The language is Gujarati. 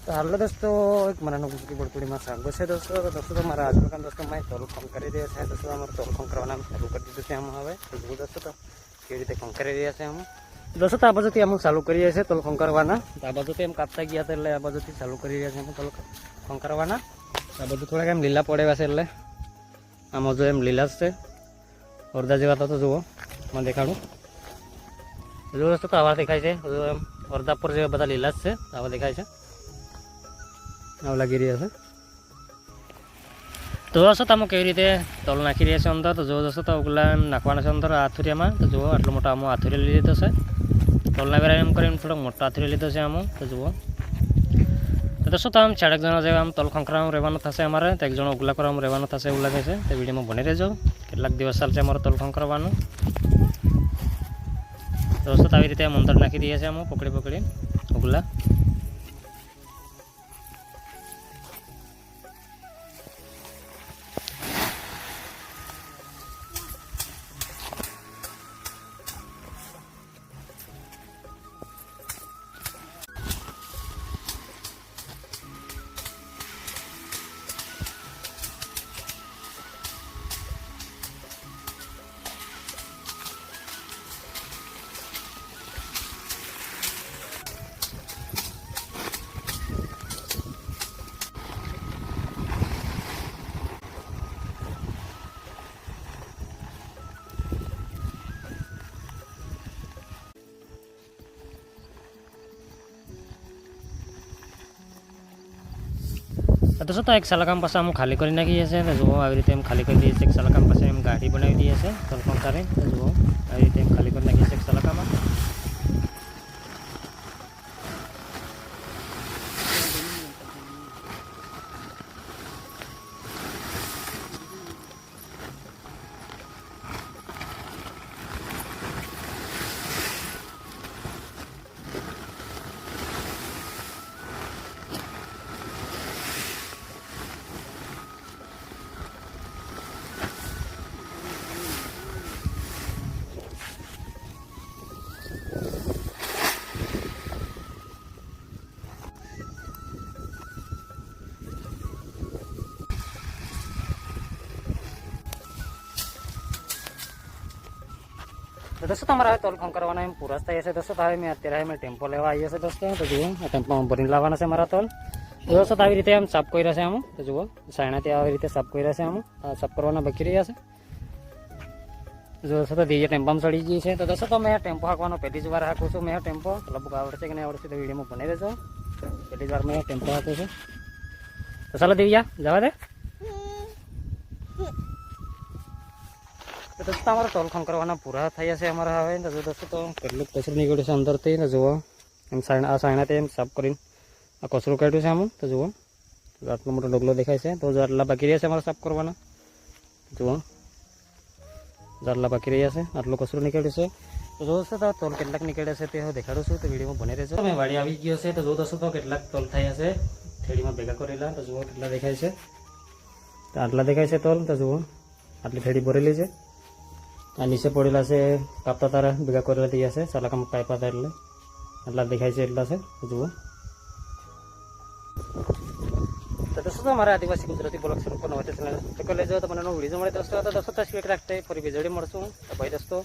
તો હાલો દોસ્તો એક મને ગુજરી બળપુડીમાં સાંગો છે દોસ્તો. તો દોસ્તો મારા આજુબાજુ દોસ્તો મેં તોલ ફોન કરી રહ્યા છે દોસ્તો. અમારે તોલ ફોન કરવાના ચાલુ કરી દીધું છે આમ. હવે જુઓ દોસ્તો તો કેવી રીતે ફોન કરી રહ્યા છે આમ દોસ્તો. તો આ બાજુથી અમુક ચાલુ કરી રહ્યા છે તોલ ફોન કરવાના. આ બાજુથી એમ કાપતા ગયા હતા એટલે આ બાજુથી ચાલુ કરી રહ્યા છે તોલ ફોન કરવાના. આ બધું થોડાક એમ લીલા પડેવા છે એટલે આમાં જો એમ લીલા જ છે અડધા જેવા. તો જુઓ મને દેખાડું જુઓ દોસ્તો. તો આવા દેખાય છે એમ અડધા પર જેવા બધા લીલા જ છે. આવા દેખાય છે આવું લાગી રહ્યા છે. તો દોસ્તો તમે કેવી રીતે તલ નાખી રહ્યા છે અંદર. તો જુઓ દોસ્તો તો ઉગલા નાખવાના છે અંદર આથુરિયામાં. તો જુઓ આટલો મોટો આમાં આથુરિયા લઈ લીધો છે. તલના વેરા એમ કરીને થોડોક મોટો આથુરિયા લીધો છે આમાં. તો જુઓ તો દોસ્તો તો આમ 4 જણા જેવા આમ તલ ખંખરામાં રહેવાનું થશે અમારે. તો 1 જણો ઉગલા કરવામાં રહેવાનું થશે એવું લાગે છે. તો વિડીયોમાં બની રહેજો. કેટલાક દિવસ ચાલશે અમારો તલ ખંખરવાનું. દોસ્તો તો આવી રીતે આમ અંદર નાખી દઈએ છીએ આમાં પકડી ઉગલા. દોસ્તો તો એક સલાકામ પાસે આમ ખાલી કરી નાખીએ છીએ. તો જુઓ આવી રીતે એમ ખાલી કરી દઈએ છીએ. એક સલાકામ પાસે એમ ગાડી બનાવી દઈએ છીએ તલ ખંખારી. તો જુઓ આવી રીતે એમ ખાલી કરી નાખીએ છીએ એક સલાકામાં. तो दोस्तों हमारा तोल फोन करवाना है पूरा था ऐसे दोस्तों. तो मैं અત્યારે मैं टेम्पो लेवा आइए से दोस्तों. तो जुओ आ टेम्पो में भरी लावाना છે મારા તોલ. दोस्तों આવી રીતે આમ સાફ કર્યા છે આમ. તો જુઓ સાયણાથી આવી રીતે સાફ કર્યા છે આમ. સાફ કરવાના બાકી રહ્યા છે. જો દોસ્તો તો દીજે ટેમ્પામાં ચડી ગઈ છે. તો દોસ્તો તો મેં ટેમ્પો હાંકવાનો પહેલી જ વાર હાંકું છું. મેં ટેમ્પો લગભગ આવડશે કે નહીં આવડશે તો વિડીયોમાં બની રહેજો. પહેલી જ વાર મેં ટેમ્પો હાંકું છું. તો ચાલો દિવ્યા જવા દે. તો દોસ્તો અમારા તોલ ફોન કરવાના પૂરા થયા છે અમારા હવે. તો દોસ્તો તો કેટલું કચરું નીકળ્યું છે અંદરથી. તો જુઓ એમ આ સાયણાથી એમ સાફ કરીને આ કચરું કાઢ્યું છે આમ. તો જુઓ આટલો મોટો ડોગલો દેખાય છે. તો જો આટલા બાકી રહ્યા છે અમારે સાફ કરવાના. જુઓ આટલા બાકી રહ્યા છે. આટલું કચરું નીકળ્યું છે. તો દોસ્તો તો તોલ કેટલાક નીકળ્યા છે તે દેખાડું છું. તો વિડીયોમાં બની રહેજો. અમે વાડી આવી ગયો છે. તો જો દોસ્તો તો કેટલાક તોલ થયા છે થેડીમાં ભેગા કરેલા. તો જુઓ કેટલા દેખાય છે. તો આટલા દેખાય છે તોલ. તો જુઓ આટલી થેડી ભરેલી છે. આ નીચે પડેલા છે કાપતા તારા ભેગા કરેલા થયા છે. સલાકામ કાપ્યા હતા એટલે આટલા દેખાય છે એટલા છે. જુઓ તો દોસ્તો અમારા આદિવાસી ગુજરાતી બ્લોગ શરૂ કરવાનો હોય તો ચેનલ સબસ્ક્રાઇબ કરી લેજો. તો મને વિડીયો મળે દોસ્તો. તો દોસ્તો તસવીર રાખતે ફરી વીજળી મળશું. તો ભાઈ દોસ્તો